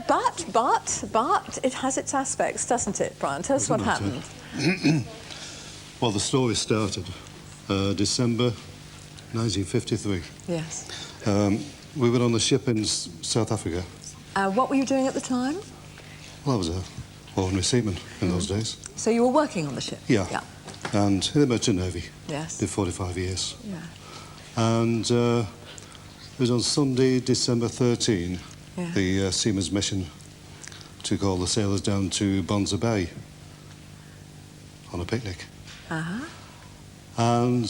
But it has its aspects, doesn't it, Brian? Tell us what happened. Well, the story started December 1953. Yes. We were on a ship in South Africa. What were you doing at the time? Well, I was an ordinary seaman in those days. So you were working on the ship? Yeah. And in the Merchant Navy. Yes. Did 45 years. Yeah. And it was on Sunday, December 13, the seaman's mission took all the sailors down to Bonza Bay on a picnic. Uh-huh. And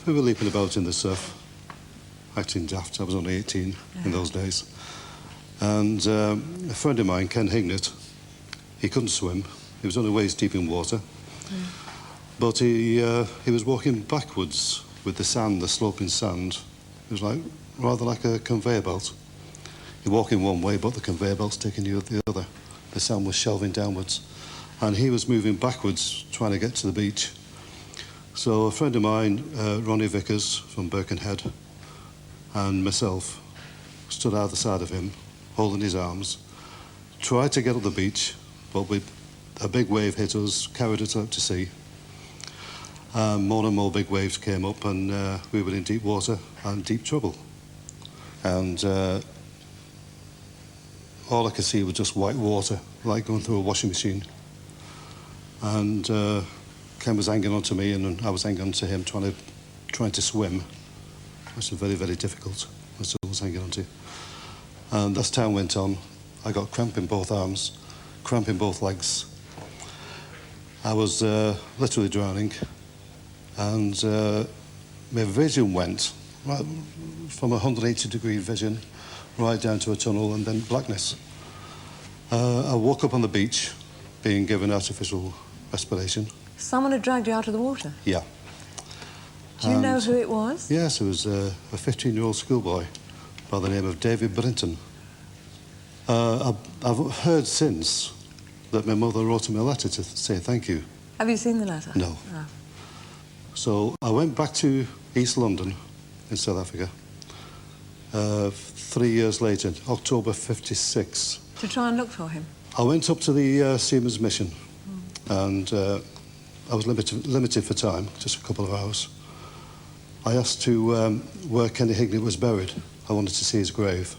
we were leaping about in the surf, acting daft. I was only 18 in those days. And a friend of mine, Ken Hignett, he couldn't swim. He was only waist deep in water. But he was walking backwards with the sand, the sloping sand. It was rather like a conveyor belt. You're walking one way, but the conveyor belt's taking you the other. The sand was shelving downwards. And he was moving backwards, trying to get to the beach. So a friend of mine, Ronnie Vickers from Birkenhead, and myself stood either side of him, holding his arms, tried to get up the beach, but a big wave hit us, carried us out to sea. More and more big waves came up, and we were in deep water and deep trouble. And all I could see was just white water, like going through a washing machine. And Ken was hanging on to me, and I was hanging on to him, trying to swim, which was very, very difficult. I still was hanging on to. And as time went on, I got cramp in both arms, cramp in both legs. I was literally drowning, and my vision went right from 180-degree vision right down to a tunnel and then blackness. I woke up on the beach, being given artificial respiration. Someone had dragged you out of the water? Yeah. Do you know who it was? Yes, it was a 15-year-old schoolboy by the name of David Brinton. I've heard since that my mother wrote him a letter to say thank you. Have you seen the letter? No. Oh. So I went back to East London in South Africa 3 years later, October 56. To try and look for him? I went up to the Seaman's Mission, and I was limited for time, just a couple of hours. I asked to where Kenny Hignett was buried. I wanted to see his grave.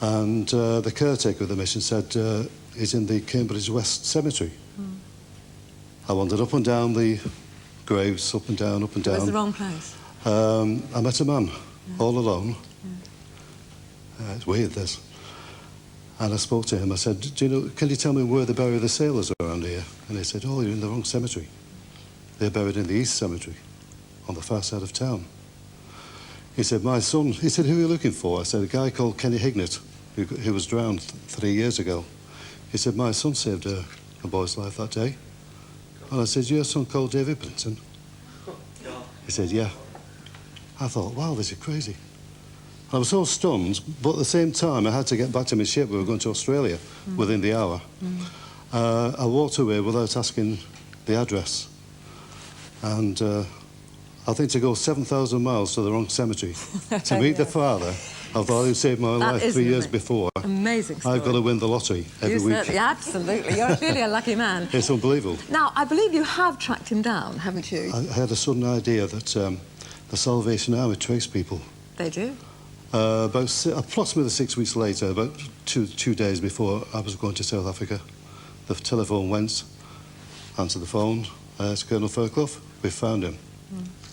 And the caretaker of the mission said he's in the Cambridge West Cemetery. I wandered up and down the graves, up and down, up and down. It was the wrong place? I met a man, all alone. It's weird, this. And I spoke to him. I said, can you tell me where they bury the sailors around here? And he said, oh, you're in the wrong cemetery. They're buried in the East Cemetery, on the far side of town. He said, my son, he said, who are you looking for? I said, a guy called Kenny Hignett, who was drowned 3 years ago. He said, my son saved a boy's life that day. And I said, your son called David Brinton? He said, yeah. I thought, wow, this is crazy. I was so stunned, but at the same time, I had to get back to my ship. We were going to Australia within the hour. I walked away without asking the address. And I think to go 7,000 miles to the wrong cemetery to meet the father of the who saved my life 3 years before. Amazing story. I've got to win the lottery every week. Absolutely. You're really a lucky man. It's unbelievable. Now, I believe you have tracked him down, haven't you? I had a sudden idea that the Salvation Army trace people. They do? Approximately 6 weeks later, about two days before I was going to South Africa, the telephone went, answered the phone, it's Colonel Fairclough, we found him.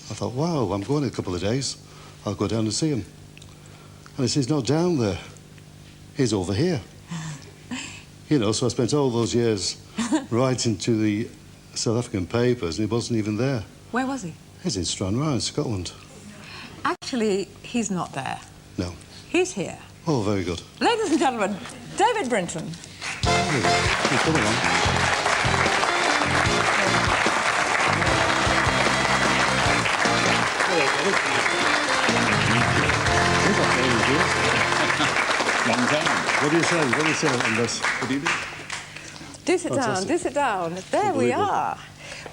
I thought, wow, I'm going in a couple of days, I'll go down and see him. And he says, he's not down there, he's over here. You know, so I spent all those years writing to the South African papers, and he wasn't even there. Where was he? He's in Stranraer, Scotland. Actually, he's not there. No. He's here. Oh, very good. Ladies and gentlemen, David Brinton. What do you say? What do you say on this? Good evening. Do sit down, do sit down. There we are.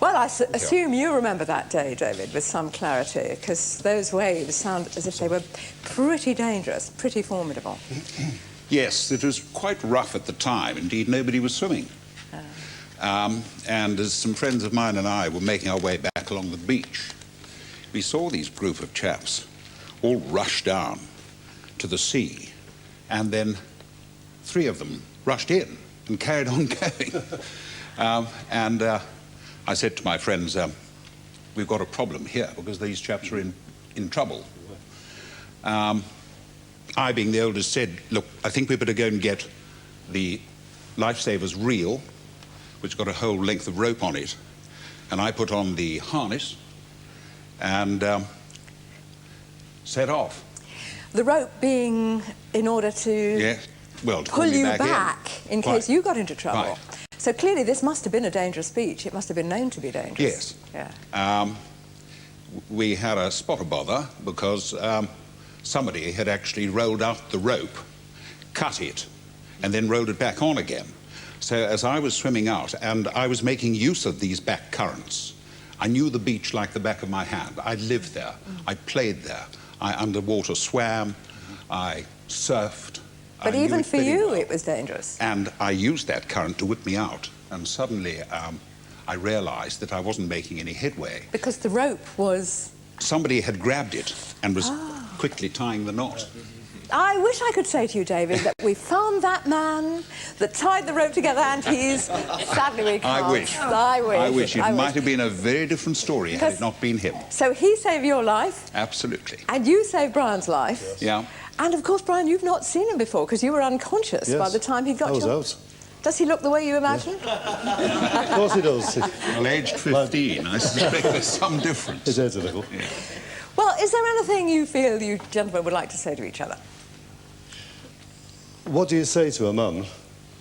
Well, I assume you remember that day, David, with some clarity, because those waves sound as if they were pretty dangerous, pretty formidable. Yes, it was quite rough at the time. Indeed, nobody was swimming. And as some friends of mine and I were making our way back along the beach, we saw these group of chaps all rush down to the sea, and then 3 of them rushed in and carried on going. I said to my friends, we've got a problem here because these chaps are in trouble. I, being the oldest, said, look, I think we better go and get the lifesavers reel, which got a whole length of rope on it. And I put on the harness and set off. The rope being in order to, to pull you back in case you got into trouble. Right. So clearly this must have been a dangerous beach. It must have been known to be dangerous. Yes. Yeah. We had a spot of bother because somebody had actually rolled out the rope, cut it, and then rolled it back on again. So as I was swimming out, and I was making use of these back currents, I knew the beach like the back of my hand. I lived there. I played there. I underwater swam. I surfed. But even for you, it was dangerous. And I used that current to whip me out. And suddenly, I realized that I wasn't making any headway. Because the rope was... Somebody had grabbed it and was quickly tying the knot. I wish I could say to you, David, that we found that man that tied the rope together, and he's... Sadly, we can't. I wish. I wish. It might have been a very different story had it not been him. So he saved your life. Absolutely. And you saved Brian's life. Yes. Yeah. And, of course, Brian, you've not seen him before because you were unconscious by the time he got you. I was out. Does he look the way you imagined? Of course he does. Well, aged 15, I suspect there's some difference. His head's a little. Yeah. Well, is there anything you feel you gentlemen would like to say to each other? What do you say to a man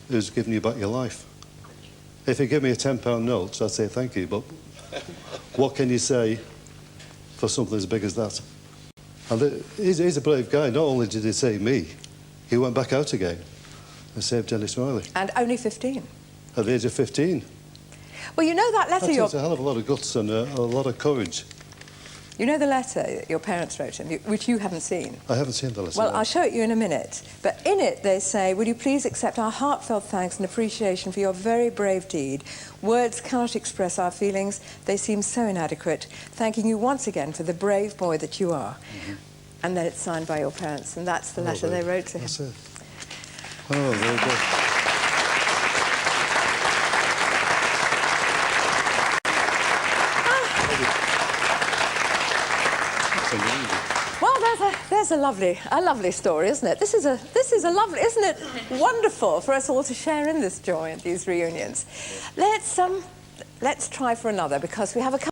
who's given you back your life? If you give me a £10 note, I'd say thank you, but what can you say for something as big as that? And he's a brave guy. Not only did he save me, he went back out again and saved Jenny Smiley. And only 15. At the age of 15. Well, you know that letter That takes a hell of a lot of guts and a lot of courage. You know the letter that your parents wrote him, which you haven't seen? I haven't seen the letter. Well, I'll show it you in a minute. But in it, they say, would you please accept our heartfelt thanks and appreciation for your very brave deed. Words cannot express our feelings. They seem so inadequate. Thanking you once again for the brave boy that you are. And then it's signed by your parents, and that's the letter they wrote to him. That's it. Oh, very good. Well, there's a lovely story, isn't it? This is a lovely, isn't it wonderful for us all to share in this joy at these reunions. Let's try for another because we have a couple